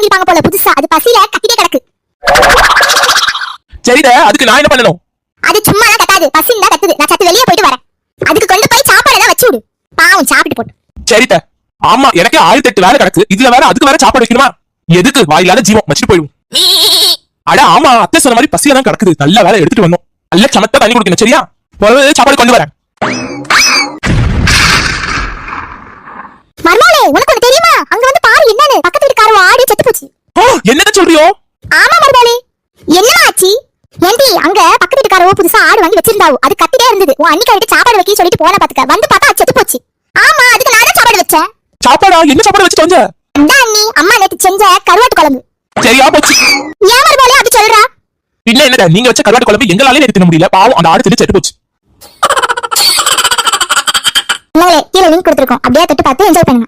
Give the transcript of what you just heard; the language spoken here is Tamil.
வாங்கிருப்பாங்க போல புதுசா. அது பசியில கத்திட்டே கிடக்கு. சரிடா, அதுக்கு நான் என்ன பண்ணணும்? அது சும்மா எல்லாம் கத்தாது, பசின்னு தான் கத்துது. நான் சத்து வெளியே போயிட்டு வரேன். அதுக்கு கொண்டு போய் சாப்பாடு தான் வச்சு விடு. பாவம் சாப்பிட்டு போட்டு. சரிடா. ஆமா, எனக்கு 1008 வேலை கிடக்கு. இதுல வேற அதுக்கு வேற சாப்பாடு வைக்கணுமா? எதுக்கு? வாயிலாத ஜீவம் வச்சுட்டு போயிடும். அட ஆமா, அத்தை சொன்ன மாதிரி பசியா தான் கிடக்குது. நல்ல வேலை எடுத்துட்டு வந்தோம். நல்ல சமத்தா தண்ணி குடிக்கணும். சரியா? சாப்பாடு கொண்டு வரேன். மர்மோளே, உனக்கு ஒண்ணு தெரியுமா? அங்க வந்து பாரு என்னன்னு. பக்கத்து வீட்டுக்காரவ ஆடி செத்து போச்சு. என்னத சொல்றியோ? ஆமா மர்மோளே. என்னமா ஆச்சு? ஏண்டி, அங்க பக்கத்து வீட்டுக்காரவ புதுசா ஆடு வாங்கி வச்சிருந்தாவு. அது கத்திட்டே இருந்தது. உன் அண்ணி கையிட்டு சாப்பாடு வைக்க சொல்லிட்டு போன பாத்துக்க. வந்து பார்த்தா அது செத்து போச்சு. ஆமா, அதுக்கு நான் தான் சாப்பாடு வச்சேன். சாப்பாடா? என்ன சாப்பாடு வச்சிட்டு வந்த? அதான் அண்ணி, அம்மா நேத்து செஞ்ச கருவாட்டு குழம்பு. சரியா போச்சு. ஏன் மர்மோளே அப்படி சொல்றா? இல்ல என்னடா, நீங்க வச்ச கருவாட்டு குழம்பு எங்களாலே எடுத்து முடியல. பாவம், அந்த ஆடு செத்து போச்சு. கீழே லிங்க் கொடுத்துருக்கோம். அப்படியே தொட்டு பார்த்து என்ஜாய் பண்ணுங்க.